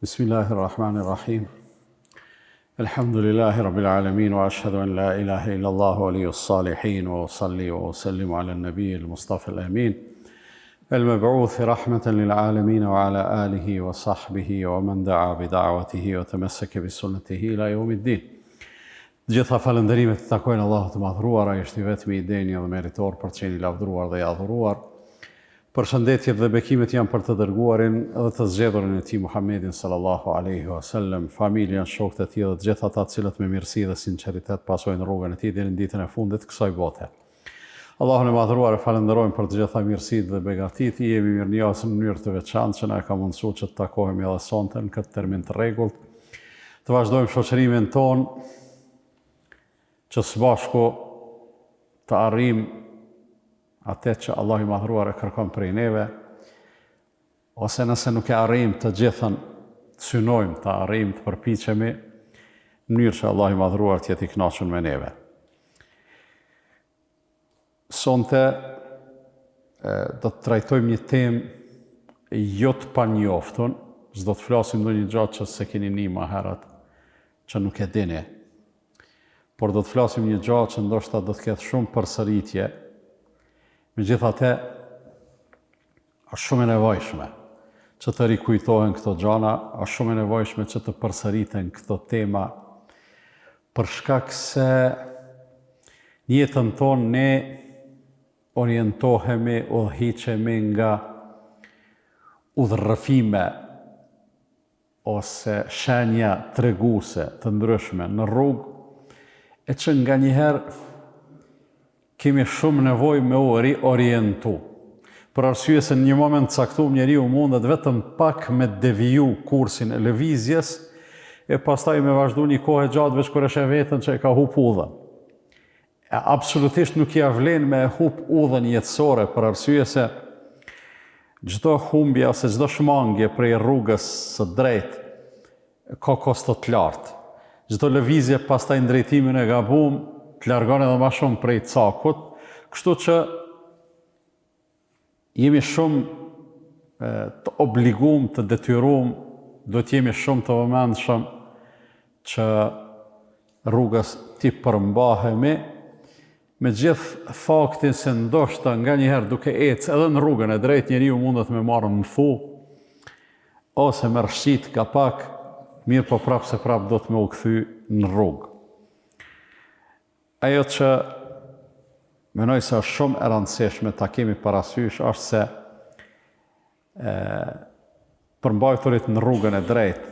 Bismillahirrahmanirrahim. Alhamdulillahi rabbil alamin wa ashhadu an la ilaha illa Allah waliyus salihin wa usalli wa usallimu ala an-nabiyyil mustafa al-amin al-mab'uth rahmatan lil alamin wa ala alihi wa sahbihi wa man da'a bi da'watihi wa tamassaka bi sunnatihi ila yawmiddin. Gjitha falënderimet të takojnë Allahut të madhruar, ai është i vetmi i denjë dhe meritor për të qenë i lavdëruar dhe i adhuruar. Përshëndetjet dhe bekimet janë për të dërguarin dhe të zgjedhurin e tij Muhammedin sallallahu alaihi wasallam, familjen, shokët e tij dhe të gjithë ata të cilët me mirësi dhe sinqeritet pasojnë rrugën e tij deri në ditën e fundit të kësaj bote. Allahun e madhruar e falenderojmë për të gjitha mirësitë dhe begatitë, i jemi mirënjohës në mënyrë të veçantë që na ka mundsuar që të takohemi edhe sonte në këtë termin të rregullt. Të vazhdojmë shoqërimin ton që së bashku të arrijmë atë që Allah i madhruar e kërkon prej neve, ose nëse nuk e arrijmë të gjithën, të synojmë të arrijmë të përpiqemi në mënyrë që Allah i madhruar të jetë i kënaqur me neve. Sonte do të trajtojmë një temë jo të panjoftun, s'do të flasim ndonjë gjë që se keni një më herët që nuk e dini, por do të flasim një gjë që ndoshta do të ketë shumë përsëritje. Megjithatë, është shumë e nevojshme që të rikujtohen këto gjëra, është shumë e nevojshme që të përsëriten këto tema, për shkak se në jetën tonë ne orientohemi, udhëhiqemi nga udhërrëfime ose shenja treguese të ndryshme në rrugë, e që nganjëherë kemi shumë nevojë me u riorientu. Për arsye se në një moment caktuar njeriu mundet vetëm pak me deviju kursin e lëvizjes e pastaj me vazhdu një kohë gjatë veç kur e sheh veten që e ka hup udhën. Absolutisht nuk ia vlen me hup udhën jetësore, për arsye se çdo humbje ose çdo shmangje prej rrugës së drejtë ka kosto të lartë. Çdo lëvizje pastaj në drejtimin e gabuar të largon edhe më shumë prej cakut, kështu që jemi shumë të obliguar, të detyruar, do të jemi shumë të vëmendshëm që rrugës t'i përmbahemi, me gjithë faktin se ndoshta nganjëherë duke ecë edhe në rrugën e drejtë njeriu mundet me marrë në fu, ose me rshit ka pak, mirë po prapë se prapë do të me u kthy në rrugë. Ajo që menoj se është shumë e rëndësishme ta kemi parasysh është se përmbajturit në rrugën e drejtë,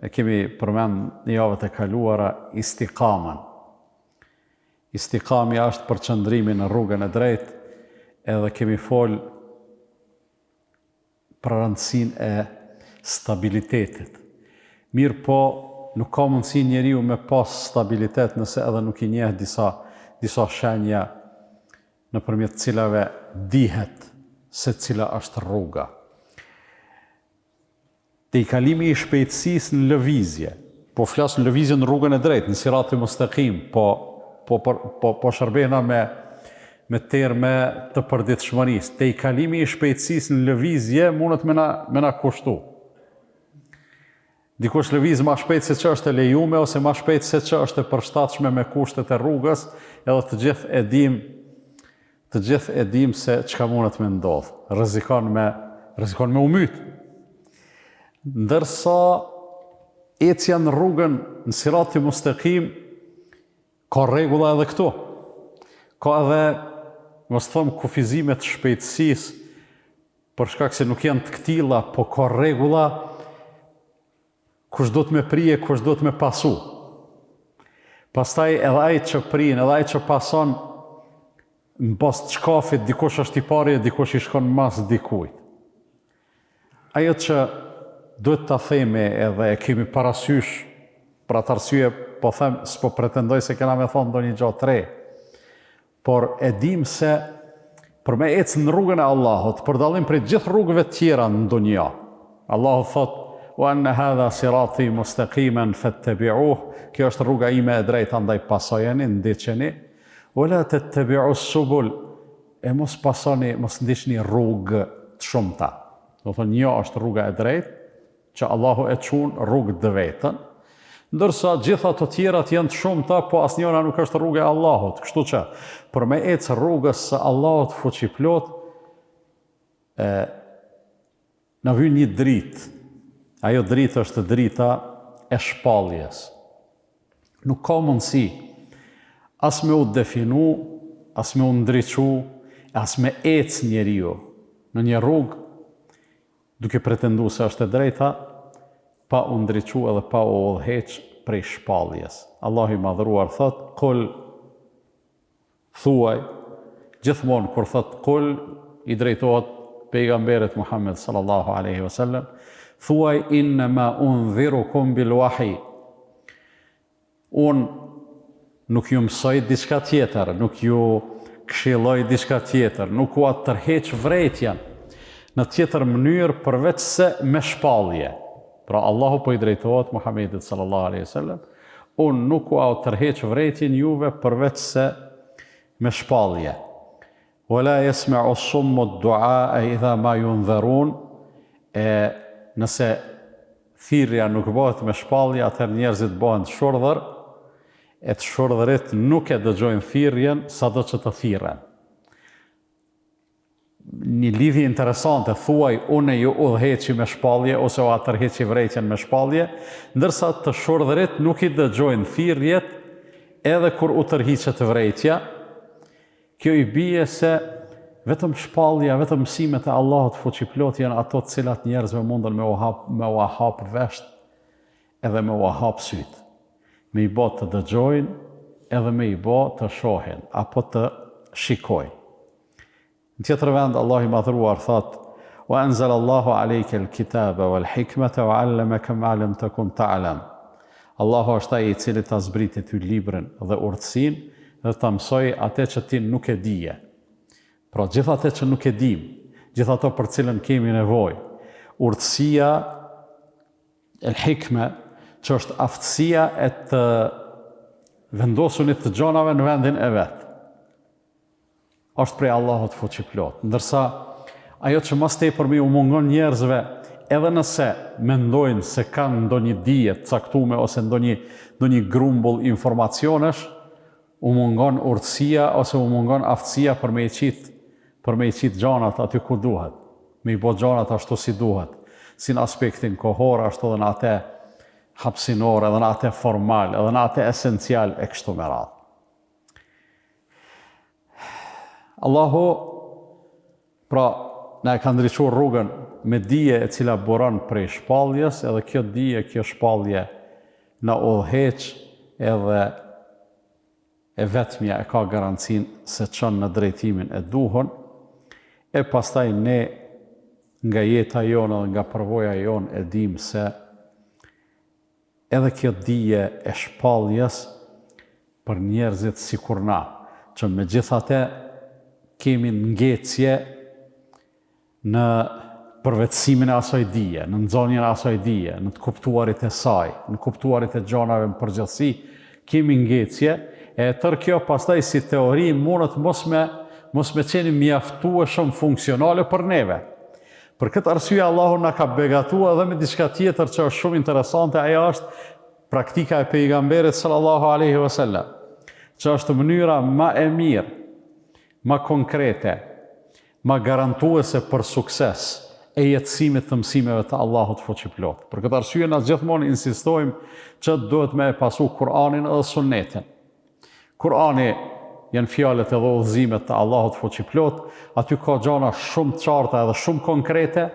e kemi përmend në javët e kaluara istikamen. Istikami është përqëndrimi në rrugën e drejtë, edhe kemi folë për rëndësinë e stabilitetit. Mirë po, nuk ka mundësi njeriu me pas stabilitet nëse edhe nuk i njeh disa shenja nëpërmjet cilave dihet se cila është rruga. Te i kalimi i shpejtësisë në lëvizje, po flas në lëvizje në rrugën e drejtë, në siratin mustaqim, po shërbena me terme të përditshmërisë. Te i kalimi i shpejtësisë në lëvizje mundet me na kushtu. Dikush lëviz ma shpejt se që është e lejume, ose ma shpejt se që është e përshtatshme me kushtet e rrugës, edhe të gjithë e dim se çka mundet me ndodhë. Rrezikon me u myt. Ndërsa ecja në rrugën në siratin mustaqim ka rregulla edhe këtu. Ka edhe, mos them, kufizime të shpejtësisë, për shkak se nuk janë të këtilla, po ka rregulla kush do të me prije, kush do të me pasu. Pastaj edhe ai që prien, edhe ai që pason në bas të shkafit, dikush është i pari, dikush i shkon mas dikujt. Ajo që duhet ta themi edhe e kemi parasysh, për atë arsye po them, s'po pretendoj se kena me thonë ndonjë gjë të re, por e dim se për me ecë në rrugën e Allahut, për dallim prej gjithë rrugëve tjera në dunja, Allahu thotë wa anna hadha sirati mustaqiman fattabi'uh, kjo është rruga ime e drejtë, andaj pasojeni, ndiqeni, wala tattabi'us subul, e mos pasoni, mos ndiqni rrugë të shumta. Do thonë, një është rruga e drejtë, që Allahu e çon rrugë të vetën, ndërsa gjitha të tjerat janë të shumta, po asnjëra nuk është rruga e Allahut. Kështu që për me ecë rrugës së Allahut fuqiplot, na vjen një dritë. Ajo dritë është drita e shpalljes. Nuk ka mundësi as me u definu, as me u ndriçu, as me ecë njeriu në një rrugë duke pretenduar se është e drejta, pa u ndriçu edhe pa u udhëheq prej shpalljes. Allahu i madhëruar thot, kul, thuaj, gjithmonë kur thot kul, i drejtohet pejgamberit Muhammed sallallahu alaihi wasallam, thuaj innama undhirukum bil wahi. Unë nuk ju mësoj diçka tjetër, nuk ju këshilloj diçka tjetër, nuk u tërheq vërejtjen në tjetër mënyrë përveç se me shpallje. Pra Allahu po i drejtohet Muhammedit sallallahu alaihi wasallam, unë nuk u tërheq vërejtjen juve përveç se me shpallje. Wala yasma'u as-summu ad-du'a idha ma yunzarun. Nëse thirrja nuk bëhet me shpallje, atëherë njerëzit bëhen të shurdhër, e të shurdhërit nuk e dëgjojnë thirrjen sado që të thirren. Një lidhje interesante, thuaj unë ju udhëheqi me shpallje ose u tërheqi vërejtjen me shpallje, ndërsa të shurdhërit nuk i dëgjojnë thirrjet edhe kur u tërhiqet vërejtja. Kjo i bie se vetëm shpallja, vetëm mësimet e Allahut fuqiplot janë ato të cilat njerëzve mundën me u hap vesht edhe me u hap syt. Me i bë të dëgjojnë edhe me i bë të shohin apo të shikojnë. Në tjetër vend Allah i madhruar thot: "Wa anzalallahu alayka al-kitaba wal-hikmata wa 'allamaka ma lam takun ta'lam." Allahu është ai i cili ta zbriti ty librin dhe urtësinë dhe ta mësoi atë që ti nuk e dije. Pra gjithë atë që nuk e dim, gjithë ato për cilën kemi nevojë. Urtësia, el-hikme, që është aftësia e të vendosunit të gjonave në vendin e vetë, është prej Allahut fuqiplot. Ndërsa ajo që mas tepër u mungon njerëzve, edhe nëse mendojnë se kanë ndonjë dije të caktuar ose ndonjë grumbull informacionesh, u mungon urtësia ose u mungon aftësia për me i qit gjanat aty ku duhet, me i bë gjanat ashtu si duhet, si në aspektin kohor, ashtu edhe në atë hapsinor, edhe në atë formal, edhe në atë esencial e kështu me radhë. Allahu, pra, na e ka ndriçuar rrugën me dije e cila buron prej shpalljes, edhe kjo dije, kjo shpallje na udhëheq edhe e vetmja e ka garancin se çon në drejtimin e duhur, e pastaj ne nga jeta jonë dhe nga përvoja jonë e dim se edhe kjo dije e shpalljes për njerëzit sikur na, që megjithatë kemi ngecje në përvetësimin e asaj dije, në nxonjen e asaj dije, në të kuptuarit e saj, në kuptuarit e gjanave në përgjithësi, kemi ngecje, e tërë kjo pastaj si teori mundet mos me qeni mjaftueshëm funksionale për neve. Për këtë arsye Allahu na ka begatua edhe me diçka tjetër që është shumë interesante, ajo është praktika e pejgamberit sallallahu alaihi wasallam, që është mënyra më e mirë, më konkrete, më garantuese për sukses e jetësimit të mësimeve të Allahut fuqiplot. Për këtë arsye na gjithmonë insistojmë që duhet me pasu Kur'anin edhe Sunnetin. Kur'ani janë fjalët edhe udhëzimet të Allahut fuqiplot, aty ka gjana shumë të qarta edhe shumë konkrete,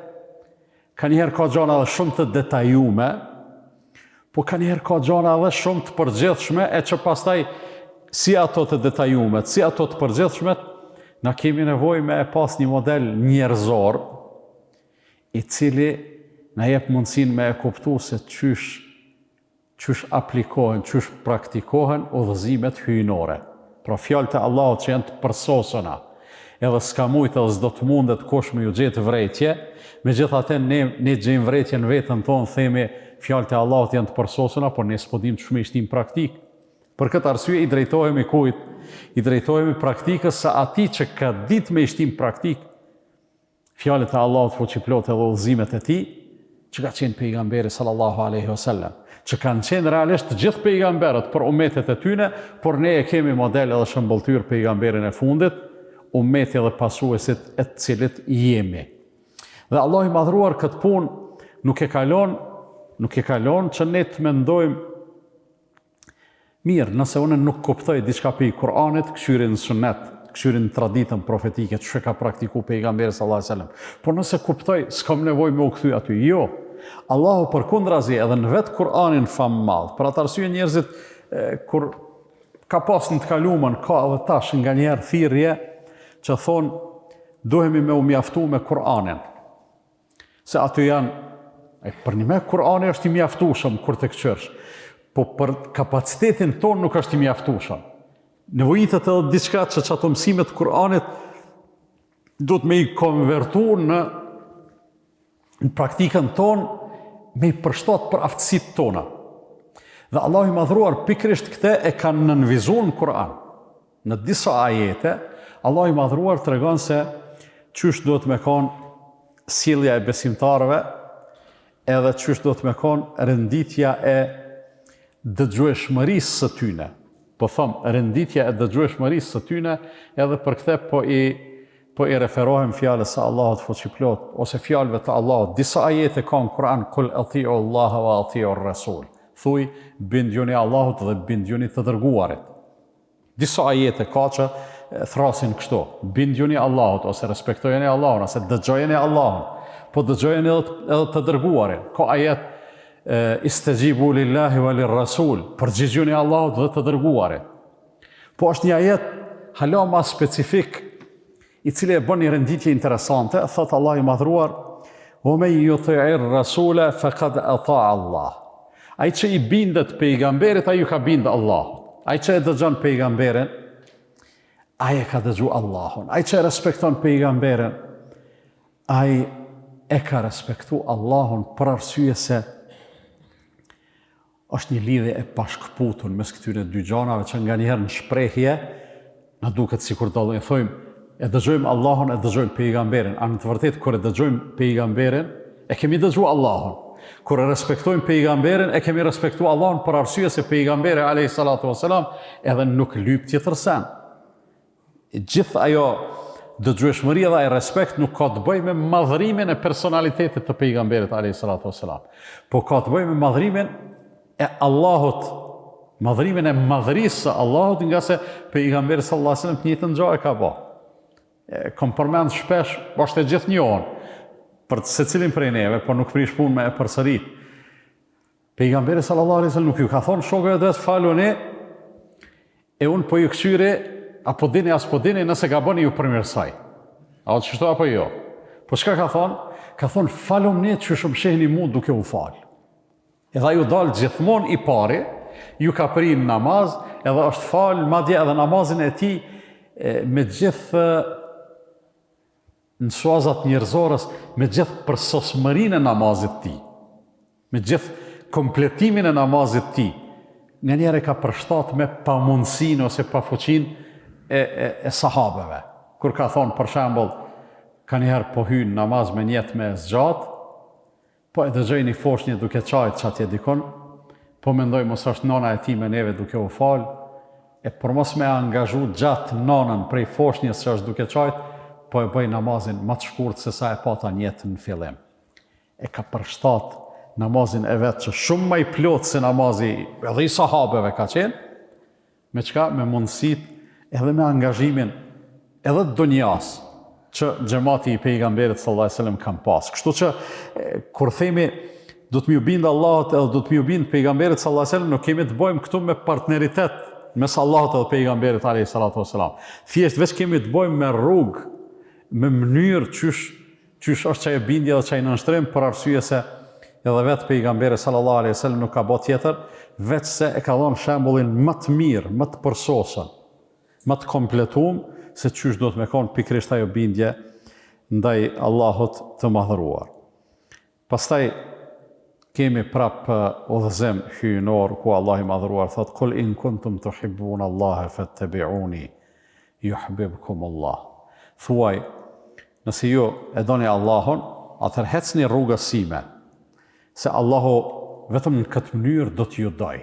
kanjëherë ka gjana edhe shumë të detajume, po kanjëherë ka gjana edhe shumë të përgjithshme, e që pastaj si ato të detajumet, si ato të përgjithshmet, na kemi nevojë me e pas një model njerëzor, i cili na jep mundësinë me e kuptu se qysh aplikohen, qysh praktikohen udhëzimet hyjnore. Pra fjalët e Allahut që janë të përsosura, edhe s'ka mujt edhe s'do të mundet kush me ju gjetë vrejtje, megjithatë ne gjejmë vrejtjen vetën tonë, themi fjalët e Allahut janë të përsosura, por ne s'po dim ç'më shtim praktik. Për këtë arsye i drejtohemi kujt? I drejtohemi praktikës së atij që ka ditë me shtim praktik fjalët e Allahut fuqiplot edhe udhëzimet e tij, që ka qenë pejgamberi sallallahu alaihi wasallam, që kanë qenë realisht të gjithë pejgamberët për umetet e tyne, por ne e kemi model edhe shëmbëltyr pejgamberin e fundit, umeti dhe pasuesit e të cilit jemi. Dhe Allah i madhruar këtë punë nuk e kalon që ne të mendojmë mirë, nëse unë nuk kuptoj diçka pe i Kur'anit, këshyrin në sunnet, këshyrin në traditën profetike, që ka praktiku pejgamberi sallallahu alaihi wasallam. Por nëse kuptoj, s'kam nevojë me u kthy aty. Jo. Allahu përkundrazi edhe në vetë Kur'anin famë madh. Për atë arsye njerëzit kur ka pas në të kaluamën, ka edhe tash nganjëherë thirrje që thonë duhemi me u mjaftu me Kur'anin. Se aty janë për një me Kur'ani është i mjaftueshëm kur të këqërsh, po për kapacitetin ton nuk është i mjaftueshëm. Nevojitet edhe diçka që ato mësimet të Kur'anit do të me i konvertu në praktikën tonë, me i përshtat për aftësitë tona. Dhe Allah i madhruar pikrisht këte e kanë nënvizuar në Kur'an. Në disa ajete, Allah i madhruar tregon se qysh do të me konë sjellja e besimtarëve, edhe qysh do të me konë renditja e dëgjueshmërisë së tyne. Po thëmë, renditja e dëgjueshmërisë së tyne, edhe për këte po i referohem fjalës së Allahut fuqiplot, ose fjalëve të Allahut. Disa ajete ka në Kur'an, kul ati'u Allah wa ati'u Rasul. Thuj, bindjuni Allahut dhe bindjuni të dërguarit. Disa ajete ka që thrasin kështu, bindjuni Allahut, ose respektojeni Allahun, ose dëgjojeni Allahun, po dëgjojeni edhe të dërguarin. Ka ajet, istajibu lillahi wa lirrasul, përgjigjuni Allahut dhe të dërguarit. Po është një ajet hala ma specifik, i cili e bën një renditje interesante, thot Allah i madhruar, o me yuti'ir rasula faqad ata'a Allah. Ai që i bindet pejgamberit, ai ju ka bindë Allah. Ai që e dëgjon pejgamberin, ai e ka dëgju Allahun. Ai që e respekton pejgamberin, ai e ka respektu Allahun për arsye se është një lidhje e pashkputun mes këtyre dy gjanave që nga njëherë në shprehje, na duket sikur dallojmë, thojmë, e dëgjojmë Allahun, e dëgjojmë pejgamberin. A në të vërtet, kur e dëgjojmë pejgamberin, e kemi dëgju Allahun. Kur e respektojmë pejgamberin, e kemi respektu Allahun për arsye se pejgamberi alayhi salatu wasalam edhe nuk lyp tjetër sen. Gjithë ajo dëgjueshmëria dhe ai respekt nuk ka të bëjë me madhrimin e personalitetit të pejgamberit alayhi salatu wasalam, po ka të bëjë me madhrimin e Allahut, madhrimin e madhërisë së Allahut, nga se pejgamberi sallallahu alaihi wasallam të njëjtën gjë e ka bërë. Kom përmend shpesh, është e gjithë njohur për secilin prej neve, por nuk prish punë me e përsërit. Pejgamberi sallallahu alaihi wasallam nuk ju ka thonë shokëve vetë faluni, e unë po ju këshyri, apo dini as po dini, nëse gaboni ju përmirësoj. A o çështo apo jo? Po çka ka thonë? Ka thonë falumni që shumë shehni mu duke u fal. Edhe ju dalë gjithmonë i pari, ju ka pri në namaz, edhe është fal, madje edhe namazin e tij me gjithë në shuazat njerëzorës, me gjithë përsosmërinë e namazit ti, me gjithë kompletimin e namazit ti, nga njerë ka përshtat me pamundësinë ose pafuqinë e sahabeve. Kur ka thonë, për shembull, ka njerë po hynë namaz me njetë me zgjatë, po e dëgjoj një foshnje duke qajtë që atje dikon, po mendoj mos është nona e ti me neve duke u falë, e për mos me angazhu gjatë nonën prej foshnjes që është duke qajtë, po e bëj namazin më të shkurt se sa e pata njetën në fillim. E ka përshtat namazin e vetë që shumë më i plotë se namazi edhe i sahabeve ka qenë, me çka? Me mundësit edhe me angazhimin edhe të dunjas që xhamati i pejgamberit sallallahu alajhi wasallam kanë pas. Kështu që kur themi do të më bindë Allahut edhe do të më bindë pejgamberit sallallahu alajhi wasallam, nuk kemi të bëjmë këtu me partneritet mes Allahut edhe pejgamberit alayhi salatu wasalam. Thjesht veç kemi të bëjmë me rrugë, me mënyrë qysh është që e bindje dhe që e nënshtrim, për arsye se edhe vetë pejgamberi sallallahu alaihi wasallam nuk ka bë tjetër, veç se e ka dhënë shembullin më të mirë, më të përsosur, më të kompletuar se qysh do të me konë pikrisht ajo bindje ndaj Allahut të madhëruar. Pastaj kemi prap udhëzim hyjnor ku Allah i madhëruar thot: "Kul in kuntum tuhibbuna Allaha fattabi'uni yuhibbukum Allah." Thuaj, nëse ju e doni Allahun, atëherë hecni rrugës sime. se Allahu vetëm në këtë mënyrë do t'ju doj.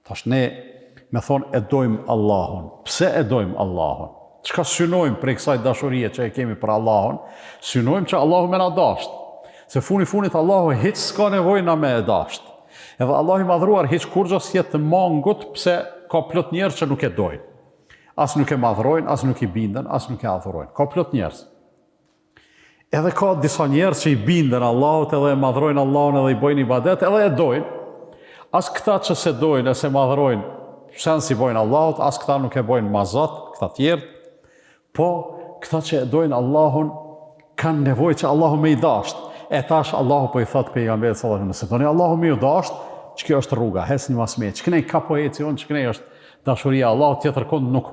Tash ne me thonë e dojmë Allahun. Pse e dojmë Allahun? Çka synojmë prej kësaj dashurie që e kemi për Allahun? Synojmë që Allahu me na dasht. Se funit Allahu hiç s'ka nevojë na me e dasht. Edhe Allahu i madhruar hiç kurrë s'jetë të mangut pse ka plot njerëz që nuk e dojnë. As nuk e madhrojnë, as nuk i bindën, as nuk e adhurojnë. Ka plot njerëz. Edhe ka disa njerëz që i bindën Allahut edhe e madhrojnë Allahun edhe i bojnë ibadet edhe e dojnë. As këta që se dojnë e se madhrojnë, sen si bojnë Allahut, as këta nuk e bojnë mazat, këta tjerë. Po, këta që e dojnë Allahun, kanë nevojë që Allahu me i dasht. E tash Allahu po i thot pejgamberit sallallahu alaihi wasallam, nëse doni Allahu me ju dasht, ç'kjo është rruga, hesni mas me. Ç'knej ka poecion, ç'knej është dashuria Allahut, tjetër kënd nuk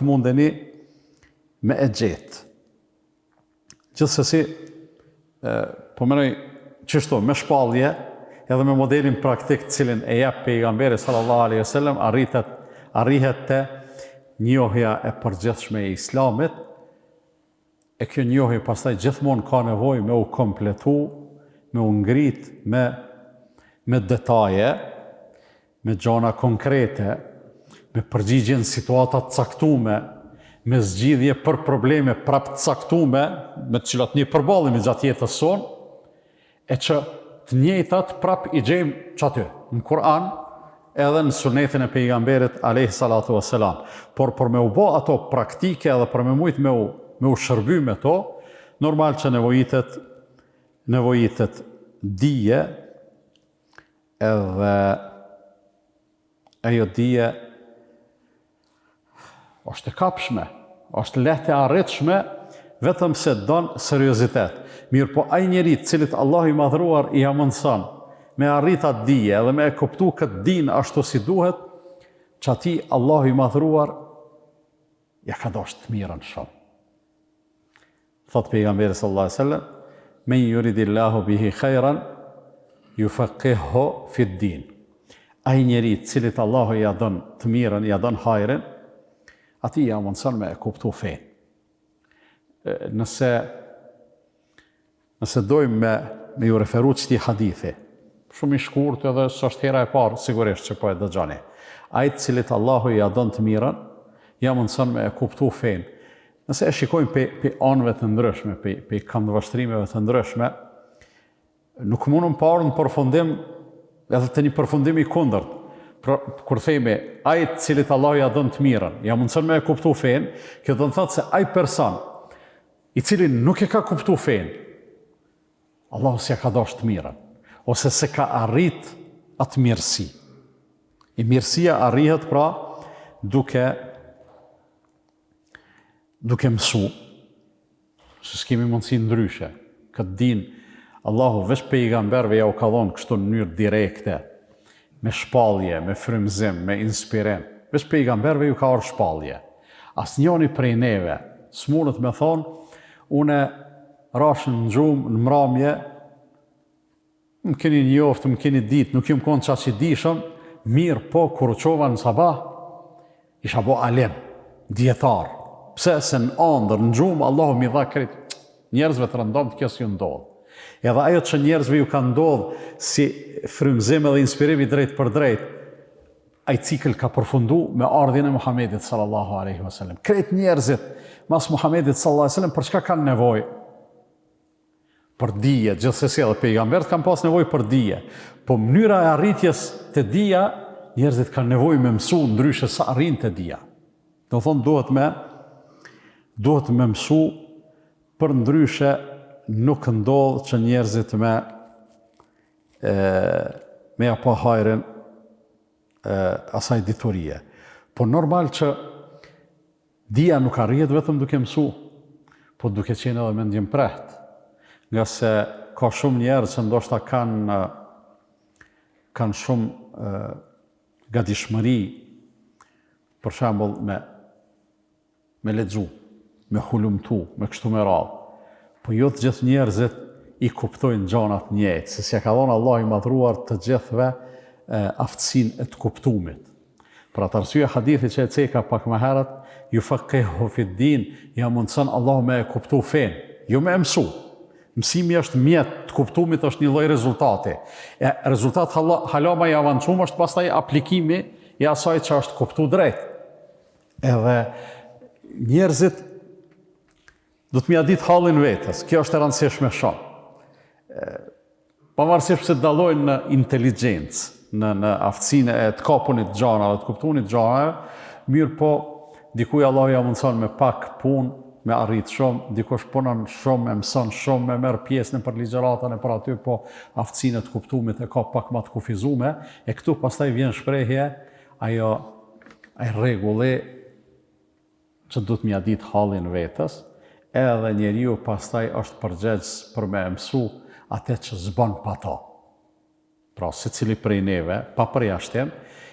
mundeni me e gjetë. Gjithsesi, po menoj qështu, me shpallje, edhe me modelin praktik cilin e jep pejgamberi sallallahu alaihi wasallam, arrihet te njohja e përgjithshme e Islamit, e kjo njohje pastaj gjithmonë ka nevojë me u kompletu, me u ngrit me detaje, me gjana konkrete, me përgjigje në situata të caktume, me zgjidhje për probleme prap të caktume, me të cilat ne përballemi gjatë jetës sonë, e që të njëjtat prap i gjejmë çaty në Kur'an edhe në sunetin e pejgamberit alayhi salatu wassalam. Por për me u bë ato praktike edhe për me mujt me u shërby me to, normal që nevojitet dije edhe ajo dije është e kapshme, është lehtë e arritshme, vetëm se don seriozitet. Mirë po ai njeri cilit Allahu i madhruar i amundson me arrit atë dije edhe me e kuptu këtë din ashtu si duhet, që ati Allahu i madhruar ja ka dashur të mirën shumë. Thot pejgamberi sallallahu alaihi wasallam, men yuridillahu bihi khairan yufaqihu fi ddin. Ai njeri cilit Allahu ja don të mirën, ja don hajrin, ati ja mundson me e kuptu fen. Nëse dojmë me ju referu qëti hadithi, shumë i shkurt edhe së është hera e parë, sigurisht që po e dëgjani. Ajtë cilit Allahu ja don të mirën, ja mundson me e kuptu fen. Nëse e shikojmë pe anëve të ndryshme, pe këndvështrimeve të ndryshme, nuk mundëm parë në përfundim, edhe të një përfundim i kundërt. Kur themi, ajtë cilit Allahu ja don të mirën, ja mundson me e kuptu fen, kjo do të thotë se ai person, i cili nuk e ka kuptu fen, Allahu s'ja ka dashur të mirën, ose se ka arrit atë mirësi. I mirësia arrihet pra duke mësu, se s'kemi mundësi ndryshe. Këtë din, Allahu veç pejgamberve ja u ka dhonë kështu në mënyrë direkte, me shpallje, me frymëzim, me inspirim. Veç pejgamberve ju ka orë shpallje. Asnjëri prej neve s'mundet me thonë, une rashën në gjumë, në mramje, më keni njoftë, më keni ditë, nuk jam konë qaç i dishëm, mirë po, kur u qova në sabah, isha bo alim, djetar. Pse se në andër, në gjumë, Allahu mi dha krejt, njerëzve të rëndom të kjo s'ju ndodhë. Edhe ajo që njerëzve ju ka ndodhë si frymëzim edhe inspirimi drejt për drejt, ai cikël ka përfundu me ardhjen e Muhamedit sallallahu alaihi wasallam. Krejt njerëzit mas Muhamedit sallallahu alaihi wasallam për çka kanë nevojë? Për dije, gjithsesi edhe pejgamberët kanë pas nevojë për dije. Po mënyra e arritjes të dija, njerëzit kanë nevojë me mësu ndryshe sa arrin të dija. Do thonë duhet me mësu për ndryshe nuk ndodh që njerëzit me apo hajrin asaj diturie. Po normal që dija nuk arrihet vetëm duke mësu, po duke qenë edhe mendjem preht. Nga se ka shumë njerëz që ndoshta kanë shumë gatishmëri, për shembull me lexu, me hulumtu, me kështu me radhë. Po jo të gjithë njerëzit i kuptojnë gjanat njëjtë, se s'ja ka dhënë Allahu i madhruar të gjithëve aftësinë e të kuptumit. Për atë arsye hadithi që e ceka pak më herët, yufaqihu fi ddin, ja mundson Allahu me e kuptu fen, jo me mësu. Mësimi është mjet, të kuptumit është një lloj rezultati. Rezultat hala më i avancuar është pastaj aplikimi i asaj që është kuptu drejt. Edhe njerëzit do të mja ditë hallin vetës. Kjo është e rëndësishme shumë. Pavarësisht se dallojnë në inteligjencë, në aftësinë e të kapunit gjanave, të kuptunit gjanave, mirë po dikuj Allah ja mundson me pak punë, me arrit shumë, dikush punon shumë, e mëson shumë, me merr pjesë në për ligjëratën e për aty, po aftësinë të kuptumit e ka pak më të kufizume, e këtu pastaj vjen shprehje, ai rregulli që duhet m'ia ditë hallin vetës, edhe njeriu pastaj është përgjegjës për me mësu atë që s'bën pa to. Pra, secili prej neve, pa përjashtim,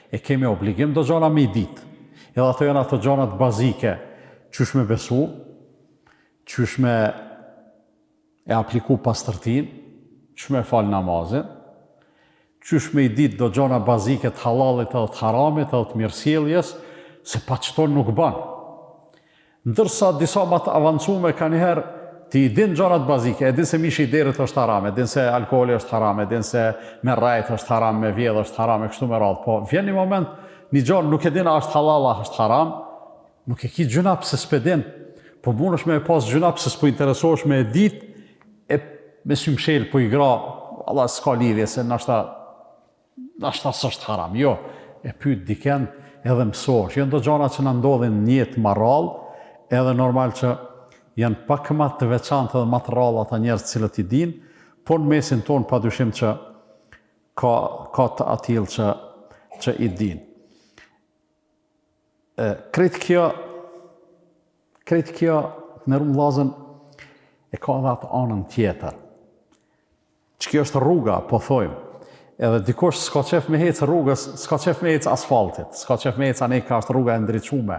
e kemi obligim do gjona me i ditë. Edhe ato janë ato gjonat bazike, qysh me besu, qysh me e apliku pastërtin, qysh me fal namazin, qysh me i ditë do gjona bazike të halalit edhe të haramit edhe të mirësjelljes, se pa qëton nuk ban. Ndërsa disa më të avancume ka njëherë ti i din gjonat bazike, e din se mishi i derit është haram, e din se alkoholi është haram, e din se me rajt është haram, me vjedh është haram, e kështu me radhë. Po vjen një moment, një gjonë nuk e din a është halal, a është haram, nuk e ki gjuna pëse s'pedin, po mund është me e pas gjuna pëse s'po interesohesh me e dit, e me sy mshel po i gra, Allah s'ka lidhje, se nashta s'është haram. Jo, e pyet diken edhe mësohesh. Janë do gjona që në ndodhin njët marral, edhe normal që janë pak më të veçantë dhe më të rralla ata njerëz cilët i din, por në mesin tonë padyshim që ka të atill që i din. Kretë kjo në rrumëllazën e ka dhe atë anën tjetër. Që kjo është rruga, po thojmë. Edhe dikush s'ka qef me hecë rrugës, s'ka qef me hecë asfaltit, s'ka qef me hecë anej ka është rruga e ndriqume.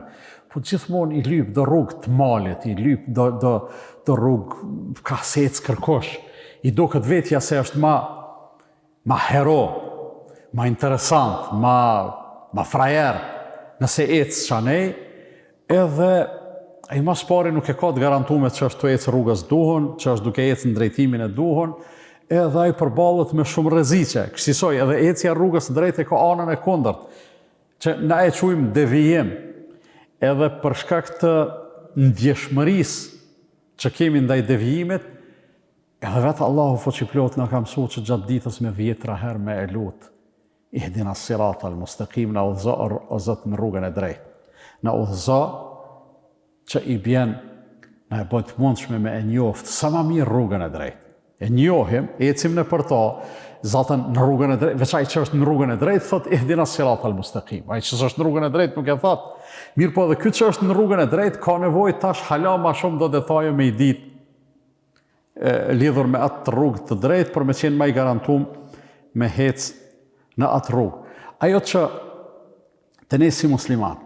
Po gjithmonë i lyp do rrugë të malit, i lyp do rrugë ka se ecë kërkosh. I do këtë vetja se është ma hero, ma interesant, ma frajer, nëse ecë qanej, edhe ai mas pari nuk e ka të garantume që është të ecë rrugës duhun, që është duke ecë në drejtimin e duhun, edhe ai përballët me shumë rreziqe. Kësaj edhe ecja rrugës drejt e ka anën e kundërt, që na e quajmë devijim. Edhe për shkak të ndjeshmërisë që kemi ndaj devijimit, edhe vetë Allahu fuqiplot na ka mësuar që gjatë ditës me 10 herë me e lut. Ihdina siratal mustaqim, na udhëzo o Zot në rrugën e drejtë. Na udhëzo që i bjen na e bën të mundshme me e njoftë sa më mirë rrugën e drejtë. E njohim, ecim në për to, zatën në rrugën e drejtë, veç ai që është në rrugën e drejtë, thot ihdina siratal mustaqim. Ai që është në rrugën e drejtë nuk e thot. Mirë po edhe ky që është në rrugën e drejtë, ka nevojë tash hala ma shumë do detaje me i ditë lidhur me atë rrugë të drejtë, për me qenë ma i garantum me hec në atë rrugë. Ajo që të ne si musliman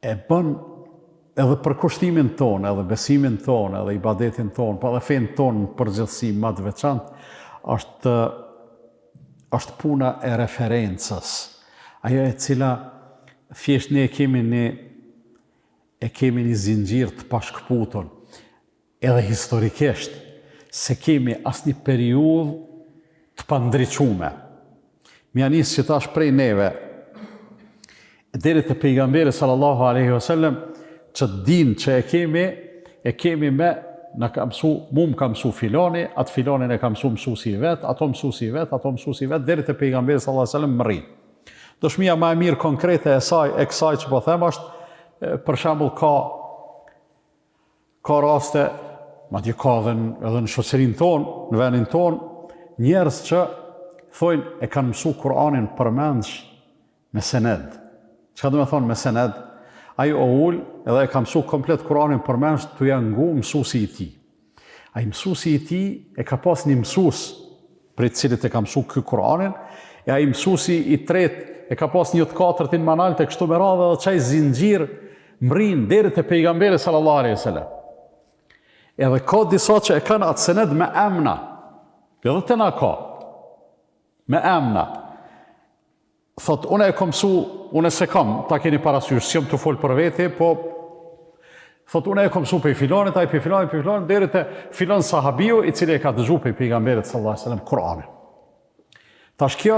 e bën edhe për kushtimin tonë, edhe besimin tonë, edhe ibadetin tonë, po edhe fenë tonë në përgjithësi më të veçantë, është puna e referencës. Ajo e cila thjesht ne e kemi një zinxhir të pashkputur, edhe historikisht, se kemi asnjë periudhë të pandriqume. Mja nisë që tash prej neve, deri te pejgamberi sallallahu alaihi wasallam, që din që e kemi me, mu më ka mësu filoni, atë filonin e ka mësuesi i vetë, ato mësuesi i vetë, deri te pejgamberi sallallahu alaihi wasallam më rrinë. Dëshmia më e mirë konkrete e kësaj që po them është, për shembull ka raste, madje ka edhe në shoqërinë tonë, në vendin tonë, njerëz që thojnë e kanë mësu Kur'anin përmendsh me sened. Çka do të thonë me sened? Ai o ul edhe e ka mësu komplet Kur'anin përmendsh tu ja ngu mësuesi i tij. Ai mësuesi i tij e ka pas një mësues për i cilit e ka mësu ky Kur'anin, e ai mësuesi i tretë e ka pas një të katërtin manal të kështu me radhë, dhe qaj zinxhir mrin deri te pejgamberi sallallahu alaihi wasallam. Edhe ka disa që e kanë atë sened me emna. Edhe të na ka. Me emna. Thot, une e kom mësu, une se kam, ta keni parasysh, si jam të folë për veti, po Thot, unë e kom mësu pe filonit, ai pe filonit, deri te filon sahabiu i cili e ka dëgju pe pejgamberit sallallahu alaihi wasallam Kur'anin. Tash kjo,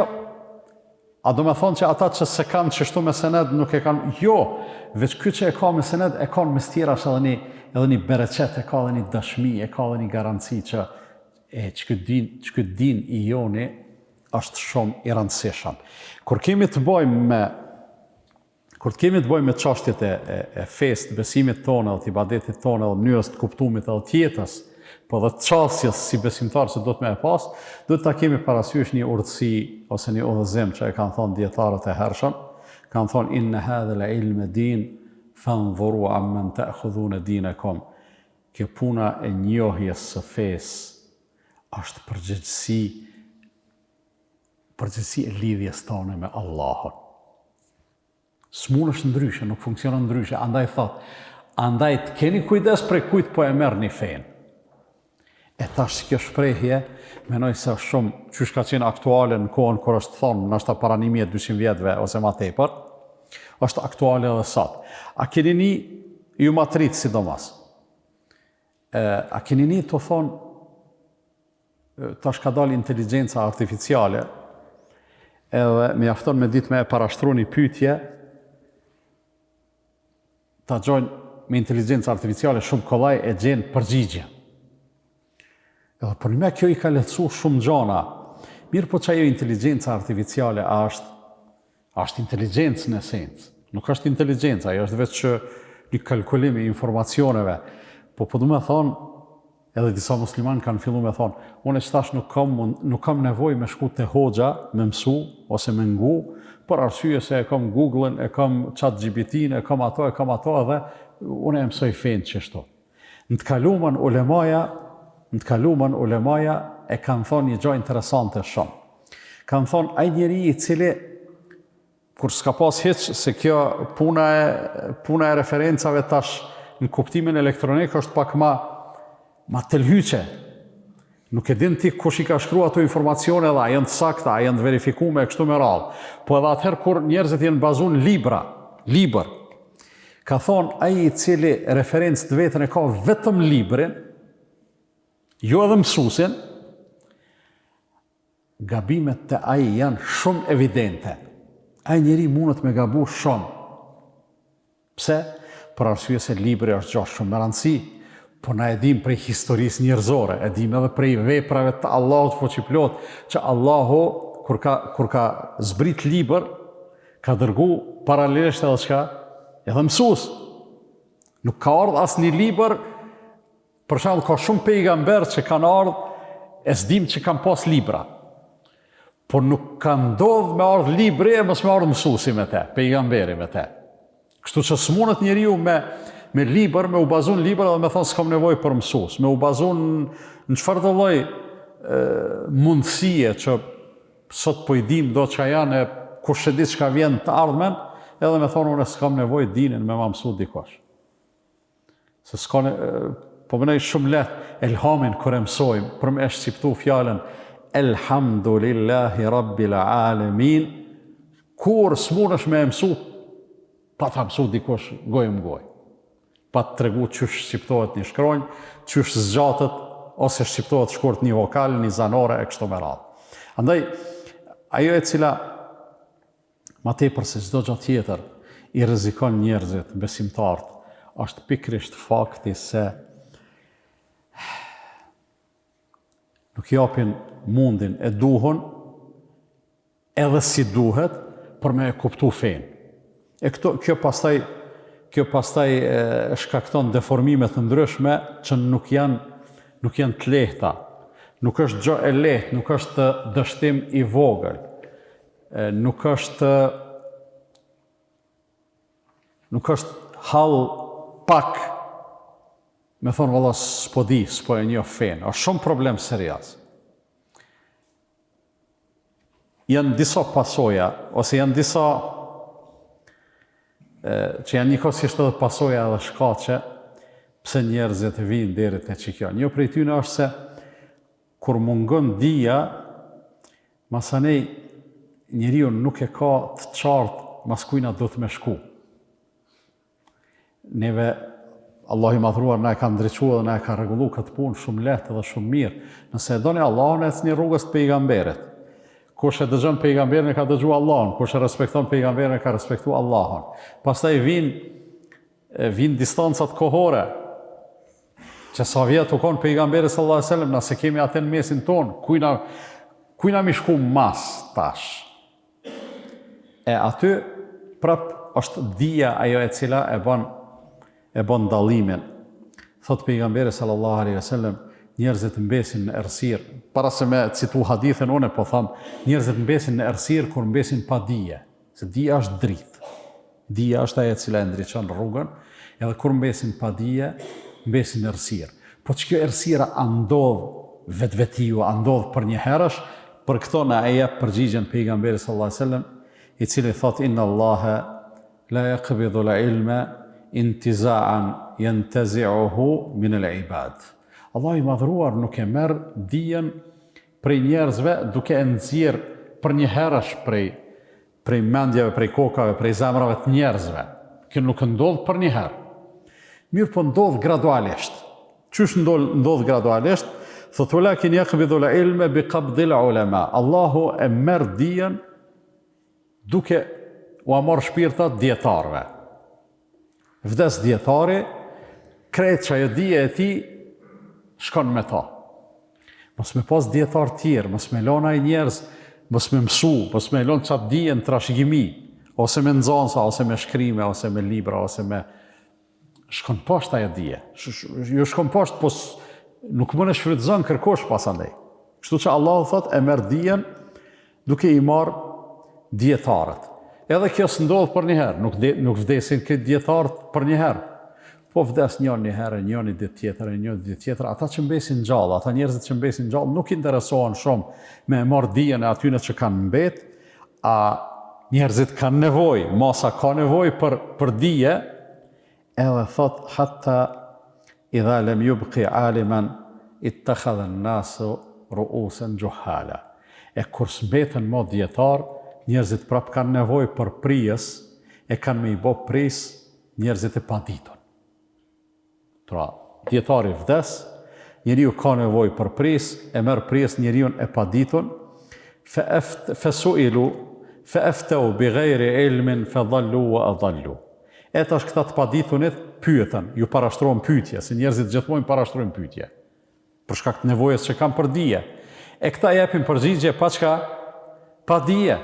a do me thonë që ata që se kanë qështu me sened nuk e kanë, jo, veç ky që e ka me sened e ka me stjera është edhe një bereqet, e ka edhe një dëshmi, e ka edhe një garanci që këtë din i joni është shumë i rëndësishëm. Kur kemi të bëjmë me çështjet e fesë, të besimit tonë, dhe të ibadetit tonë, dhe mënyrës të kuptumit edhe tjetës, po dhe të qasjes si besimtar që do të me e pas, do të ta kemi parasysh një urtësi ose një udhëzim që e kanë thonë dietarët e hershëm, kanë thonë inna hadha la ilme din, fanzuru amman ta'khudhuna dinakum. Kjo puna e njohjes së fesë është përgjegjësi e lidhjes tonë me Allahun. S'mund është ndryshe, nuk funksionon ndryshe, andaj të keni kujdes prej kujt po e merr një fenë. E tash kjo shprehje, menoj se shumë qysh ka qenë aktuale në kohën kur është thonë, nështë para 1200 vjetëve ose ma tepër, është aktuale edhe sot. A keni një, ju matrit sidomos, a keni një të thonë, tash ka dalë inteligenca artificiale, edhe me jafton me ditë me e parashtru një pyetje, ta gjojnë me inteligenca artificiale shumë kollaj e gjenë përgjigje. Edhe për me kjo i ka lehtësu shumë gjona. Mirë po që ajo inteligenca artificiale është inteligencë në esencë. Nuk është inteligencë, ajo është vetë që një kalkulim i informacioneve. Po du me thonë, edhe disa musliman kanë fillu me thonë, unë e qëtash nuk kam nevoj me shku të hoxha, me mësu, ose me ngu, për arsye se e kam Google-ën, e kam ChatGPT-n, e kam ato, edhe unë e mësoj fenë qështu. Në të kalumën ulemaja e kanë thonë një gjë interesante shumë. Kanë thonë, ai njeri i cili, kur s'ka pas hiç se kjo puna e referencave tash në kuptimin elektronik është pak ma tëlhyqe. Nuk e din ti kush i ka shkruar ato informacione dhe a janë të sakta, a janë të verifikuar kështu me radhë. Po edhe atëherë kur njerëzit janë bazuar libër, ka thonë ai i cili referencë të vetën e ka vetëm librin, jo edhe mësuesin, gabimet të ai janë shumë evidente. Ai njeri mundet me gabu shumë. Pse? Për arsye se libri është gjë shumë me rëndësi, po na e dim prej historisë njerëzore, e dim edhe prej veprave të Allahut fuqiplot, që Allahu kur ka zbrit libër, ka dërgu paralelisht edhe çka? Edhe mësues. Nuk ka ardhur asnjë libër. Për shembull, ka shumë pejgamber që kanë ardhur, e s'dim që kanë pas libra. Por nuk ka ndodhur me ardhur libri e mos me ardhur mësuesi me te, pejgamberi me te. Kështu që s'mundet njeriu me libër, me u bazu në libër edhe me thonë s'kam nevojë për mësues, me u bazu në çfarë do lloj mundësie që sot po i dim do çka janë, kush e di çka vjen të ardhmen, edhe me thonë unë s'kam nevojë dinin me ma mësu dikush. Se s'ka po mënej shumë lehtë elhamin kur e mësojmë, për me shqiptu fjalën Elhamdulillahi Rabbil Alamin, kur s'munesh me mësu, pa ta mësu dikush gojë më gojë. Pa të tregu qysh shqiptohet një shkronjë, qysh zgjatët, ose shqiptohet shkurt një vokal, një zanore, e kështu me radhë. Andaj, ajo e cila, ma tepër se çdo gjë tjetër, i rrezikon njerëzit, besimtarët, është pikrisht fakti se nuk japin mundin e duhun, edhe si duhet, për me e kuptu fenë. E kjo pastaj shkakton deformimet të ndryshme që nuk janë të lehta. Nuk është gjë e lehtë, nuk është dështim i vogël. Nuk është hall pak me thonë valla s'po di, s'po e njoh fenë. Është shumë problem serioz. Janë disa pasoja, ose janë disa që janë njëkohësisht edhe pasoja edhe shkaqe, pse njerëzit vinë deri te kjo. Një prej tyre është se kur mungon dija, masanej njeriu nuk e ka të qartë mas kujna do të me shku. Neve Allah i madhruar na e ka ndriçuar dhe na e ka rregulluar këtë punë shumë lehtë dhe shumë mirë. Nëse e doni Allahun, ecni rrugës të pejgamberit. Kush e dëgjon pejgamberin e ka dëgjuar Allahun, kush e respekton pejgamberin e ka respektuar Allahun. Pastaj vin distancat kohore. Që sa vjet u kon pejgamberi sallallahu alajhi wasallam, nëse kemi atë në mesin ton, kujna mi shku mas tash. E aty prap është dija ajo e cila e bën dallimin. Thot pejgamberi sallallahu alaihi wasallam, njerëzit mbesin në errësirë. Para se me citu hadithin unë po them, njerëzit mbesin në errësirë kur mbesin pa dije, se dija është dritë. Dija është ajo e cila e ndriçon rrugën, edhe kur mbesin pa dije, mbesin në errësirë. Po që kjo errësira a ndodh vetvetiu, a ndodh për një herësh, për këto na e jep përgjigjen pejgamberi sallallahu alaihi wasallam, i cili thot inna Allaha la yaqbidu al-ilma intiza'an yantazi'uhu min al-ibad. Allah i madhruar nuk e merr dijen prej njerëzve duke e nxjerr për një herësh prej mendjeve, prej kokave, prej zemrave të njerëzve. Kjo nuk ndodh për një herë. Mirë po ndodh gradualisht. Qysh ndodh gradualisht? Thot walakin yaqbidu al-ilma biqabdi al-ulama. Allahu e merr dijen duke u marr shpirtat dietarëve. Vdes dietari, krejt që ajo dije e tij shkon me ta. Mos me pas dietar tjerë, mos me lona i njerëz, mos me mësu, mos me lon çat dijen trashëgimi, ose me nxënësa, ose me shkrime, ose me libra, ose me shkon poshtë ajo dije. Jo shkon poshtë, po nuk mund të shfrytëzon kërkosh pasandej. Kështu që Allahu thot e merr dijen duke i marr dietarët. Edhe kjo s'ndodh për një herë, nuk vdesin këtë dietarët për një herë. Po vdes njëri një herë, njëri ditë tjetër, njëri ditë tjetër. Ata që mbesin gjallë, ata njerëzit që mbesin gjallë nuk interesohen shumë me marr dijen e atyre që kanë mbet, a njerëzit kanë nevojë, masa ka nevojë për dije, edhe thot hatta idha lam yubqi aliman ittakhadha an-nasu ru'usan juhala. E kur s'mbeten më dietar, njerëzit prap kanë nevojë për prijes, e kanë me i bë pris njerëzit e paditur. Pra, dietari vdes, njeriu ka nevojë për pris, e merr pris njeriu e paditur, fasuilu fa'aftau bighayri ilmin fadallu wa adallu. Tash këta të paditunit pyeten, ju parashtrohen pyetje, se njerëzit gjithmonë parashtrojnë pyetje. Për shkak të nevojës që kanë për dije. E këta japin përgjigje pa dije.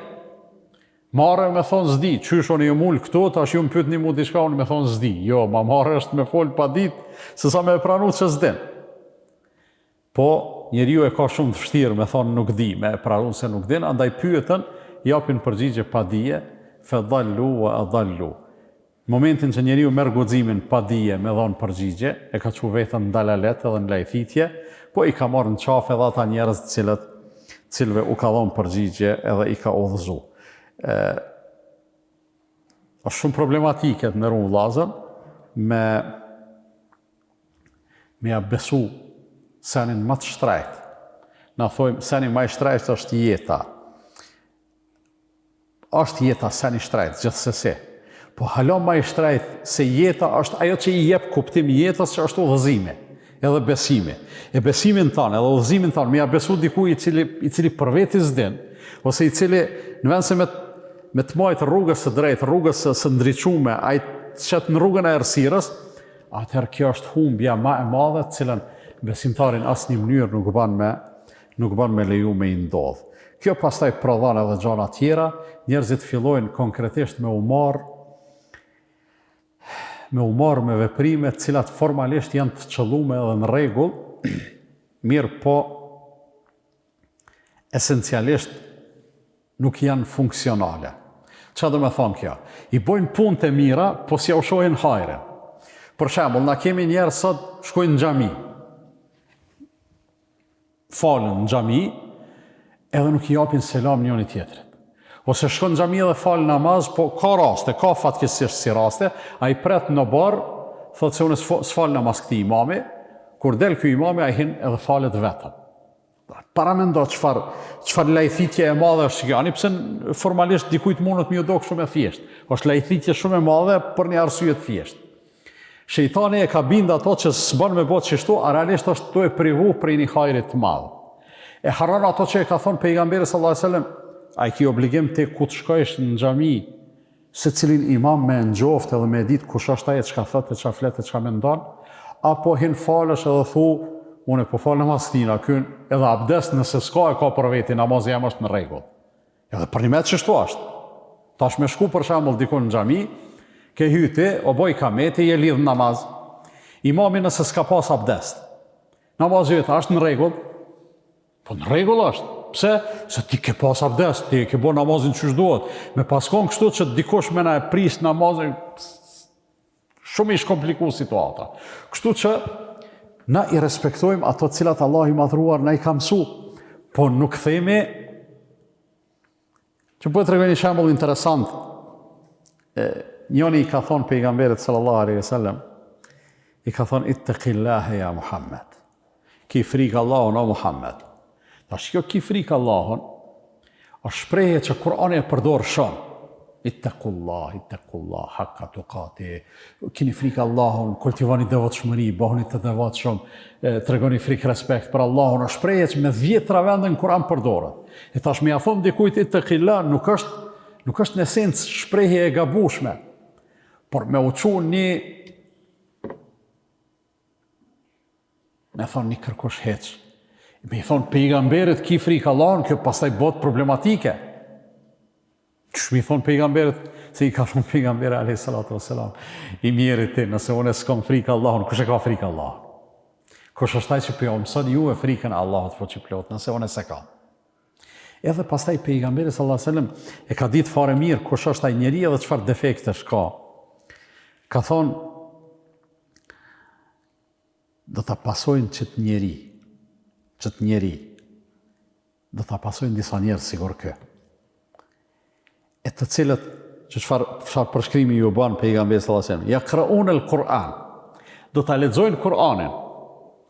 Marrë me thonë zdi, qysh unë ju mull këto, tash ju më pyetni mu diçka unë me thonë zdi. Jo, ma marrë është me fol pa ditë, se sa me pranu që s'din. Po, njeriu e ka shumë të vështirë me thonë nuk di, me pranu se nuk din, andaj pyeten, japin përgjigje pa dije, fadallu wa adallu. Momentin që njeriu merr guximin pa dije me dhënë përgjigje, e ka çu vetën në dalalet edhe në lajthitje, po i ka marrë në qafë edhe ata njerëz cilëve u ka dhënë përgjigje edhe i ka udhëzuar. Është shumë problematike të ndërru vllazër me ja besu senin më të shtrejt. Na thojmë, seni më i shtrejt është jeta. Është jeta seni shtrejt, gjithsesi. Po hala më i shtrejt se jeta është ajo që i jep kuptim jetës që është udhëzimi, edhe besimi. E besimin tanë, edhe udhëzimin tanë, me ja besu dikuj i cili për veti s'din, ose i cili në vend se me të majtë rrugës së drejtë, rrugës së ndriçume, ai qëtë në rrugën e errësirës, atëherë kjo është humbja ma e madhe, cilën besimtarin asnjë mënyrë nuk ban me leju me i ndodh. Kjo pastaj prodhon edhe gjëra tjera, njerëzit fillojnë konkretisht me u marr me veprime të cilat formalisht janë të qëllume edhe në rregull, mirë po esencialisht nuk janë funksionale. Çfarë do me thonë kjo? I bojnë punët e mira, po si u shohin hajrin. Për shembull, na kemi njerëz sot shkojnë në xhami. Falën në xhami, edhe nuk i japin selam njëri tjetrit. Ose shkon në xhami dhe fal namaz, po ka raste, ka fatkeqësisht si raste, ai pret në bar, thotë se unë s'fal namaz këtij imami, kur del ky imami ai hin edhe falet vetëm. Para mendo çfarë lajthitje e madhe është kjo, ani pse formalisht dikujt mundet më u dok shumë e thjeshtë. Është lajthitje shumë e madhe për një arsye të thjeshtë. Shejtani e ka bind ato që s'bën me botë qështu, a realisht është tu e privu prej një hajrit të madh. E haron ato që e ka thonë pejgamberi sallallahu alajhi wasallam, a i ki obligim të ku të shkojsh në xhami, se cilin imam me ngjoftë edhe me ditë kush është ai, çka thotë, çka flet, çka mendon, apo hin falësh edhe thu, unë po fal namaz tina, kyn edhe abdes nëse s'ka e ka për veti, namazi jam është në rregull. Edhe për një metë çështu është. Tash me shku për shembull dikon në xhami, ke hyti, o boj kameti, je lidh namaz. Imami nëse s'ka pas abdes, namazi jot është në rregull? Po në rregull është. Pse? Se ti ke pas abdes, ti ke bo namazin çu duhet. Me paskon kështu që dikush me na e pris namazin, shumë ish kompliku situata. Kështu që na i respektojmë ato cilat Allah i madhruar na i ka mësu, po nuk themi, që po të tregoj një shembull interesant. Njoni i ka thonë pejgamberit sallallahu alaihi wasallam, i ka thonë ittaqillaha ya Muhammed. Ki frikë Allahun o Muhammed. Tash kjo ki frikë Allahun, është shprehje që Kurani e përdor shumë. Ittaqullah, haqqa tuqati. Kini frikë Allahun, kultivoni devotshmëri, bëhuni të devotshëm, tregoni frikë respekt për Allahun, është shprehje që me 10 vende në Kur'an përdoret. E tash me ia thon dikujt ittaqillah, nuk është në esencë shprehje e gabueshme, por me u çu me thon një kërkosh heq. Me i thonë pejgamberit ki frikë Allahun, kjo pastaj bot problematike. Që mi thonë pejgamberit, se i ka thonë pejgamberit alayhi salatu wassalam, i mjerit ti, nëse unë s'kam frikë Allahun, kush e ka frikë Allahun? Kush është ai që po mëson juve frikën e Allahut po që plot, nëse unë s'e kam. Edhe pastaj pejgamberi sallallahu alaihi wasallam e ka ditë fare mirë kush është ai njeriu dhe çfarë defektesh ka. Ka thonë, do ta pasojnë çet njeri, do ta pasojnë disa njerëz sigur kë. E të cilët, që çfarë përshkrimi ju bën pejgamberi sallallahu alajhi wasallam, yaqra'un al-Qur'an, do ta lexojnë Kur'anin.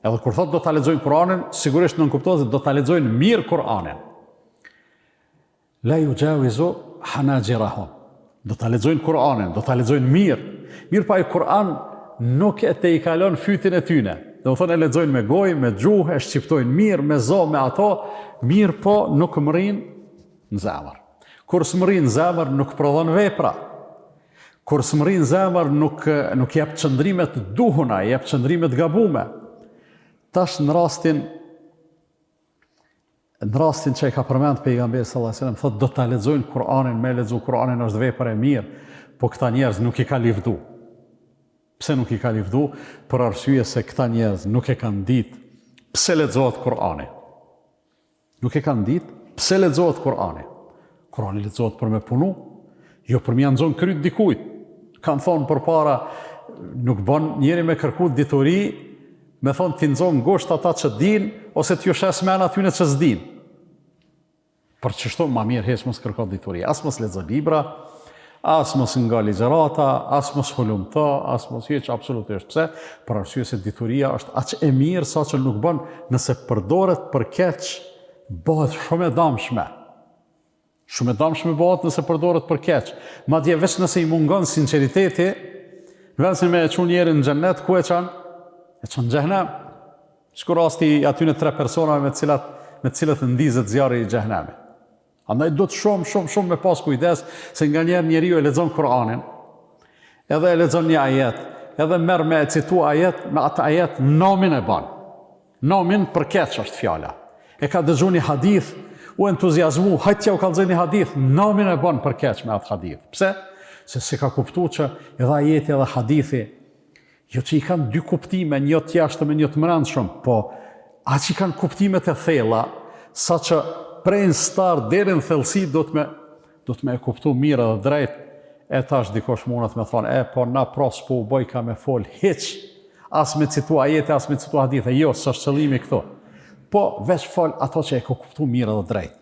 Edhe kur thotë do ta lexojnë Kur'anin, sigurisht nuk kuptohet se do ta lexojnë mirë Kur'anin. La yujawizu hanajirahum. Do ta lexojnë Kur'anin, do ta lexojnë mirë. Mirë pa i Kur'an nuk e te i kalon fytin e tyne. Do thonë e lexojnë me gojë, me gjuhë, e shqiptojnë mirë, me zo, me ato, mirë po nuk mrin në zemër. Kur s'mrin në zemër nuk prodhon vepra. Kur s'mrin në zemër nuk jep qëndrimet duhuna, jep qëndrimet gabume. Tash në rastin që i ka përmend pejgamberi sallallahu alajhi wasallam, thotë do ta lexojnë Kur'anin, me lexu Kur'anin është vepër e mirë, po këta njerëz nuk i ka livdu. Pse nuk i ka livdu? Për arsye se këta njerëz nuk e kanë ditë pse lexohet Kur'ani. Nuk e kanë ditë pse lexohet Kur'ani. Kur'ani lexohet për me punu, jo për me ia nxon kryt dikujt. Kanë thonë përpara, nuk bën njeri me kërku dituri, me thonë ti nxon ngosht ata që din, ose t'ju shes men atyne që s'din. Për çështo ma mirë heq mos kërko dituri, as mos lexo libra, as mos nga ligjërata, as mos hulumta, as mos heq absolutisht. Pse? Për arsye se dituria është aq e mirë sa që nuk bën, nëse përdoret për keq, bëhet shumë e dëmshme. Shumë e dëmshme bëhet nëse përdoret për keq. Madje veç nëse i mungon sinqeriteti, në vend se me e çon njerin në xhennet, ku e çon? E çon në xhenem. Shko rasti atyne 3 persona me të cilët ndizet zjarri i xhenemit. Andaj do të shumë me pas kujdes, se nga njerë njeriu e lexon Kur'anin, edhe e lexon një ajet, edhe merr me e citu ajet, me atë ajet nomin e ban. Nomin për keq është fjala. E ka dëgju një hadith, u entuziazmu, hajtja u kalzoj një hadith, nomin e ban për keq me atë hadith. Pse? Se ka kuptu që edhe ajeti edhe hadithi, jo që i kanë 2 kuptime, një të jashtëm e një të brendshëm, po aq i kanë kuptimet e thella, sa që prej në starë deri në thellësi do të me e kuptu mirë dhe drejt, e tash dikosh mundet me thonë, po na pros po u boj ka me fol hiq, as me citu ajete, as me citu hadithe, jo, s'është qëllimi këto. Po veç fol ato që e ka kuptu mirë dhe drejt.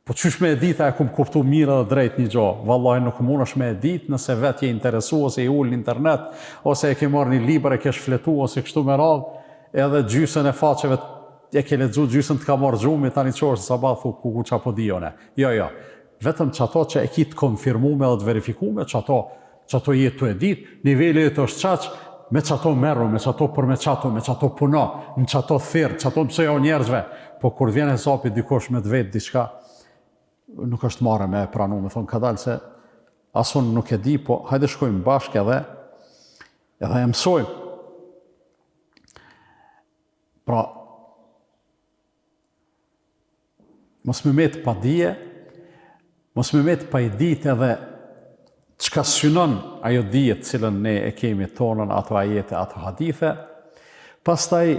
Po qysh me e dita e ku kuptu mirë dhe drejt një gjo, vallahi nuk mundesh me e dit nëse vetë je interesu, ose i ullë në internet, ose e ke marrë një libër, e ke shfletu, ose kështu me radhë, edhe gjysën e faqeve e ke lexu gjysën të ka marrë gjumi, tani qorë se sabat thu ku qa po dijone. Jo. Vetëm që ato që e ki të konfirmume dhe të verifikume, që ato jetë të e dit, nivelli të është qaq, me çato merru, me çato për me çato puno, në çato thirr, çato pse jo njerëzve, po kur vjen hesapi dikush me të vet diçka, nuk është marrë me pranu, me thonë ka dalë se asun nuk e di, po hajde shkojmë bashkë edhe e mësojmë. Pra, mos me met pa dije, mos me met pa i ditë edhe çka synon ajo dije të cilën ne e kemi tonën, ato ajete, ato hadithe. Pastaj,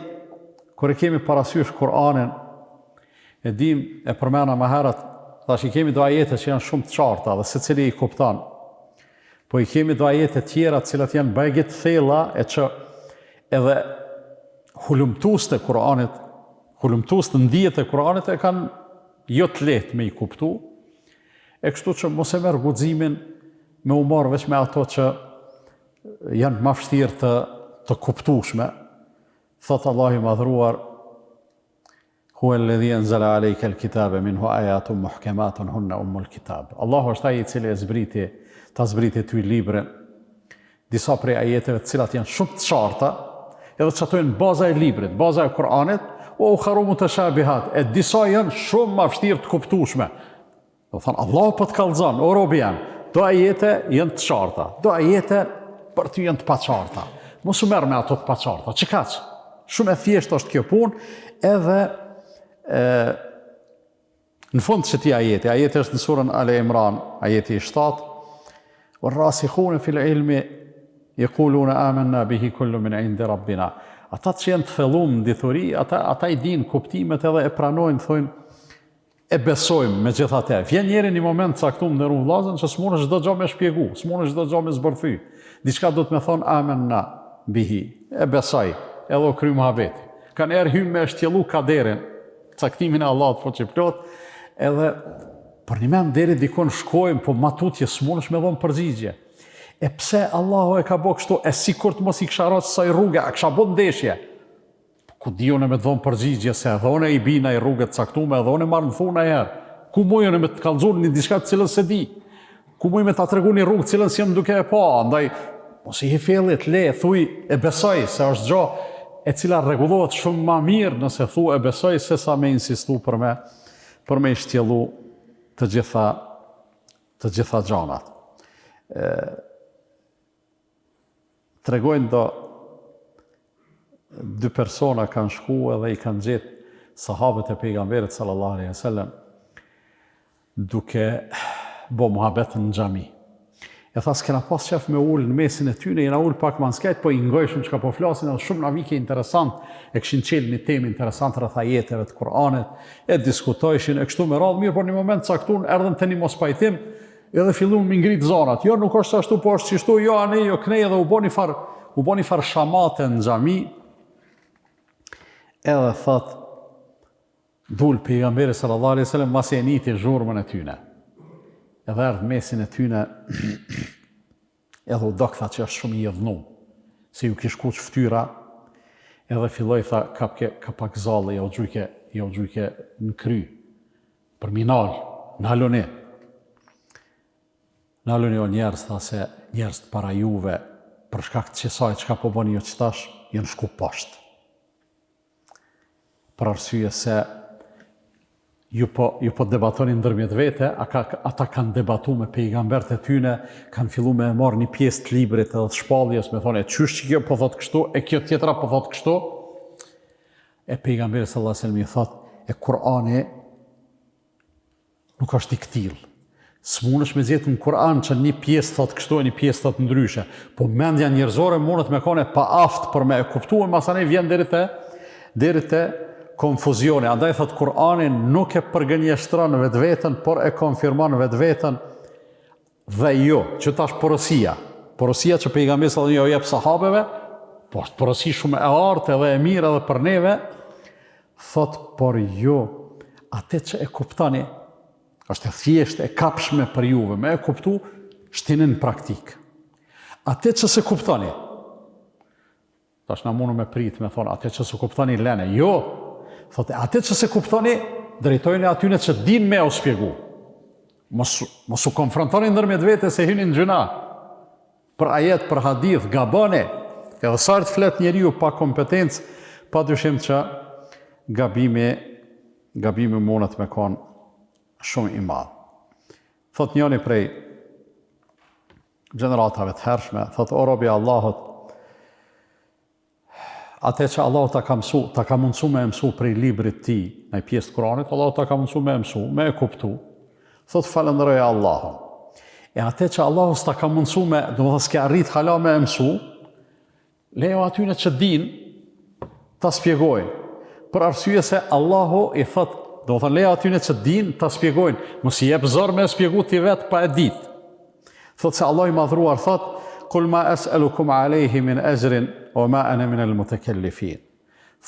kur e kemi parasysh Kur'anin, e dim, e përmena më herët, tash i kemi do ajete që janë shumë të qarta dhe secili i kupton. Po i kemi do ajete tjera të cilat janë bëjgjet thella e që edhe hulumtus të Kur'anit, hulumtus të ndijet e Kur'anit e kanë jo të lehtë me i kuptu, e kështu që mos e merr guximin me u marrë veç me ato që janë më vështirë të kuptueshme. Thot Allahu i madhruar: Huwa alladhi anzala alayka al-kitaba minhu ayatun muhkamatun hunna ummul kitab. Allahu është ai i cili ta zbriti ty librin, disa prej ajeteve të cilat janë shumë të qarta, edhe që ato janë baza e librit, baza e Kur'anit, o ukharu mutashabihat, e disa janë shumë më vështirë të kuptueshme. Do thonë Allahu po të kallëzon, o robi jam, do ajete janë të qarta, do ajete për ty janë të paqarta. Mos u merr me ato të paqarta. Çikaç? Shumë e thjeshtë është kjo punë, edhe në fund që ti ajeti është në surën Ale Imran, ajeti 7, والراسخون في العلم يقولون آمنا به كل من عند ربنا. Ata që janë të thelluar në dithuri, ata i dinë kuptimet edhe e pranojnë, thonë e besojmë megjithatë. Vjen njëri në moment caktuar në rrugëllazën që s'mundesh çdo gjë me shpjegu, s'mundesh çdo gjë me zbërthy. Diçka do të më thonë amanna bihi, e besoj, edhe o kry muhabeti. Kanë erë hymë me shtjellu kaderin, caktimin e Allahut po që plot, edhe për një mend deri dikon shkojmë, po matutje s'mundesh me dhënë përgjigje. E pse Allahu e ka bë kështu, e sikur të mos i kisha rrot saj rrugë, a kisha bë ndeshje. Ku dione me të dhënë përgjigje se edhe unë i bina i rrugët caktuar, edhe unë marr në thunë herë. Ku mujën me të kallëzuar një diçka të cilën se di. Ku mujë me ta treguar një rrugë të cilën s'jam duke e pa, andaj mos i hefellit le, thuj e besoj se është gjë e cila rregullohet shumë më mirë nëse thu e besoj se sa me insistu për me shtjellu të gjitha gjanat. Tregojnë do dy persona kanë shku edhe i kanë gjetë sahabët e pejgamberit sallallahu alaihi wasallam duke bo muhabet në xhami. E tha s'kena pas qef me ullë në mesin e tyne, jena ullë pak ma n'skajt, po i ngojshëm që ka po flasin, edhe shumë navike interesant, e këshin qelë një temë interesant rreth ajeteve të Kur'anit, e diskutojshin, e kështu me radhë mirë, por një moment caktun, erdhen të një mos pajtim, edhe fillun me ngrit zonat. Jo, nuk është ashtu, po është qishtu, jo, anej, jo, knej, edhe u bo një far shamate në xhami, edhe thot, dul pejgamberi sallallahu alaihi wasallam masi e niti zhurmën e tyne. Edhe erdhë mesin e tyne, edhe u do këtha që është shumë i edhnu, se ju kishku që ftyra, edhe filloj tha, ka pak zallë, jo gjujke në kry, për minal, në haloni. Në haloni o njerës, tha se njerës të para juve, për shkak të qesaj që ka po bëni jo qëtash, jenë shku poshtë. Për arsye se ju po debatoni ndërmjet vete, ata kanë debatu me pejgambert e tyne, kanë fillu me marrë një pjesë të librit edhe të shpalljes, me thonë, e qysh që kjo po thot kështu, e kjo tjetra po thot kështu. E pejgamberi sallallahu alaihi wasallam i thot, e Kur'ani nuk është i këtill. S'munësh me zjetë në Kur'an që një pjesë thot kështu e një pjesë thot ndryshe, po mendja njerëzore mundet me kone pa aftë për me e kuptu, e masane vjen deri te konfuzione. Andaj thot Kur'ani nuk e përgënjeshtron vetveten, por e konfirmon vetveten dhe jo, që tash porosia që pejgamberi sallallahu alaihi wasallam jep sahabeve, po është porosi shumë e artë edhe e mirë edhe për neve, thot por jo, atë që e kuptoni, është e thjeshtë, e kapshme për juve, me e kuptu, shtinin praktik. Atë që se kuptoni, tash na mundu me prit me thonë, atë që se kuptoni lene, jo, thotë, atë që se kuptoni, drejtojnë atyne që din me o spjegu. Mos u konfrontoni ndërmjet vete se hynin gjuna. Për ajet, për hadith, gabone, Edhe sa të flet njeriu pa kompetencë, padyshim që gabimi mundet me kon shumë i madh. Thot njëri prej gjeneratave të hershme, thot o robi Allahut, atë që Allahu ta ka mundsu me mësu prej librit ti, në pjesë të Kuranit, Allahu ta ka mundsu me mësu, me e kuptu. Thot falenderoj Allahun. E atë që Allahu s'ta ka mundsu me, domethënë s'ka arrit hala me mësu, lejo atyne që din ta spjegojnë. Për arsye se Allahu i thot, domethënë lejo atyne që din ta spjegojnë, mos i jep zor me spjegu ti vet pa e ditë. Thot se Allah i madhruar thot, kul ma es'alukum alejhi min ajrin o ma ana min al-mutakallifin.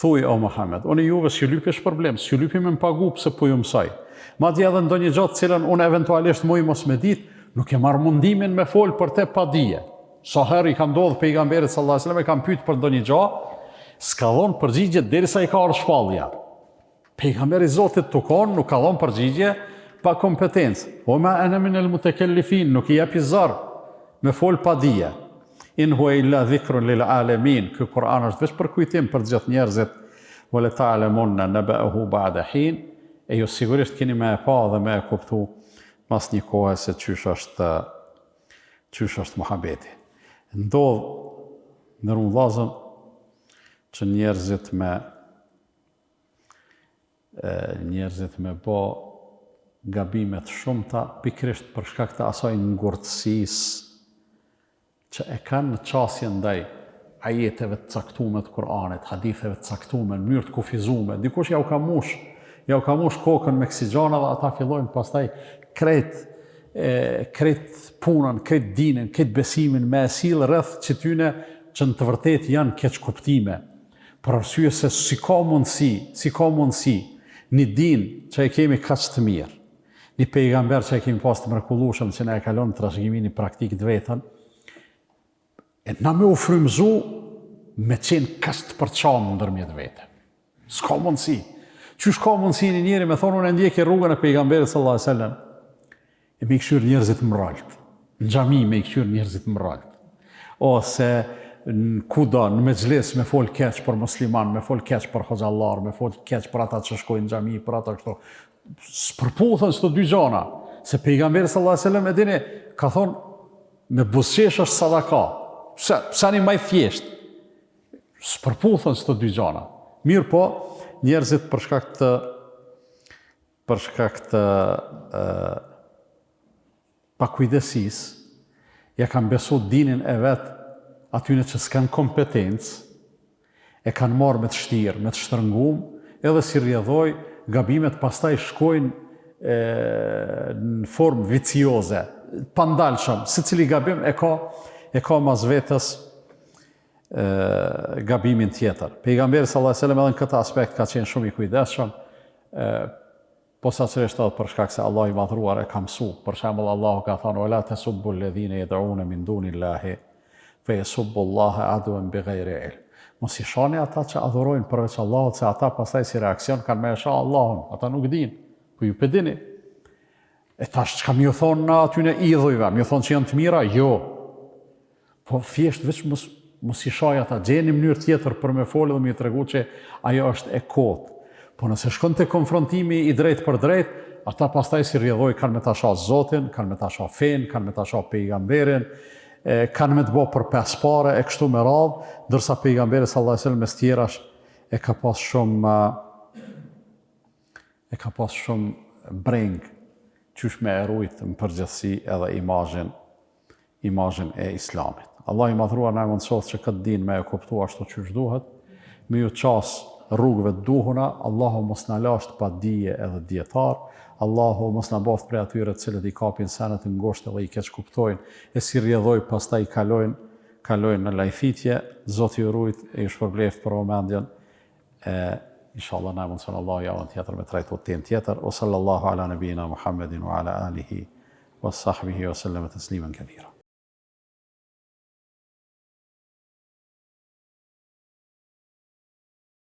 Thuaj o Muhammed, unë juve s'ju lypi është problem, s'ju lypi me më pagu pse po ju mësoj. Madje edhe ndonjë gjë të cilën unë eventualisht muj mos me ditë, nuk e marr mundimin me fol për te pa dije. Sa herë i ka ndodhur pejgamberit sallallahu alajhi wasallam e kanë pyet për ndonjë gjë, s'ka dhënë përgjigje derisa i ka ardhur shpallja. Pejgamberi i Zotit tukon nuk ka dhënë përgjigje pa kompetencë. O ma ana min al-mutakallifin, nuk i japi zor me fol pa dije. In huwa illa dhikrun lil alamin. Ky Kur'an është vetëm për kujtim për gjithë njerëzit. Wala ta'lamunna naba'ahu ba'da hin. E ju sigurisht keni me e pa dhe me e kuptu mas një kohë se çysh është muhabeti. Ndodh në rrugëllazën që njerëzit me bë gabimet shumëta pikrisht për shkak të asaj ngurtësisë që e kanë në qasje ndaj ajeteve të caktuara të Kur'anit, haditheve të caktuara, në mënyrë të kufizuar. Dikush ja u ka mush kokën me kësi gjana dhe ata fillojnë pastaj krejt punën, krejt dinën, krejt besimin me sill rreth që tyne që në të vërtet janë keq kuptime. Për arsye se si ka mundësi një din që e kemi kaq të mirë, një pejgamber që e kemi pas të mrekullueshëm që na e kalon trashëgimin i praktik të vetën, e na me u frymëzu me qenë kaq të përçanë ndërmjet vete. S'ka mundësi. Qysh ka mundësi një njeri me thonë unë e ndjeki rrugën e pejgamberit sallallahu alajhi wasallam, e me i këshyr njerëzit mralt. Në xhami me i këshyr njerëzit mralt. Ose kudo në mexhles me fol keq për musliman, me fol keq për hoxhallar, me fol keq për ata që shkojnë në xhami, për ata kështu. S'përputhen këto dy gjëra, se pejgamberi sallallahu alajhi wasallam e dini ka thonë me buzëqesh është sadaka. Sa një maj thjesht. S'përputhen këto dy gjëra. Mirë po, njerëzit për shkak të pakujdesis ja kanë besu dinin e vet atyne që s'kan kompetencë, e kanë marrë me të shtirë, me të shtërngum, edhe si rrjedhoj, gabimet pastaj shkojnë në formë vicioze, pandalshëm, secili gabim e ka mas vetës gabimin tjetër. Pejgamberi sallallahu alajhi wasallam edhe në këtë aspekt ka qenë shumë i kujdesshëm, posaçërisht edhe për shkak se Allah i madhruar e ka mësu. Për shembull Allahu ka thënë: "Wala tasubbu alladhina yad'una min dunillahi fa yasubbu Allaha adwan bighayri ilm." Mos i shani ata që adhurojnë përveç Allahut, se ata pastaj si reaksion kanë me shoh Allahun. Ata nuk dinë, po ju pedini. E tash çka më ju thonë na aty në idhujve, më ju thonë që janë të mira? Jo. Po thjesht veç mos i shaj ata, gjeni mënyrë tjetër për me folë dhe më i tregu që ajo është e kotë. Po nëse shkon te konfrontimi i drejt për drejt, ata pastaj si rrjedhoj kanë me ta shoh Zotin, kanë me ta shoh fen, kanë me ta shoh pejgamberin, kanë me të bëj për pespare e kështu me radhë, ndërsa pejgamberi sallallahu alajhi wasallam mes tjerash e ka pas shumë breng qysh me erujt në përgjithësi edhe imazhin e Islamit. Allah i madhruar na mundsoft që këtë din me e kuptu ashtu qysh duhet, me ju qas rrugëve të duhuna, Allahu mos na lasht pa dije edhe dietar, Allahu mos na boft prej atyre të cilët i kapin senet ngushtë dhe i keq kuptojnë, e si rrjedhoj pastaj kalojnë në lajthitje. Zoti ju rujt e ju shpërbleft për vëmendjen. Inshallah na mundson Allah javën tjetër me trajtu temë tjetër. O sallallahu ala nabina Muhammedin wa ala alihi wa sahbihi wa sallam tasliman kathira.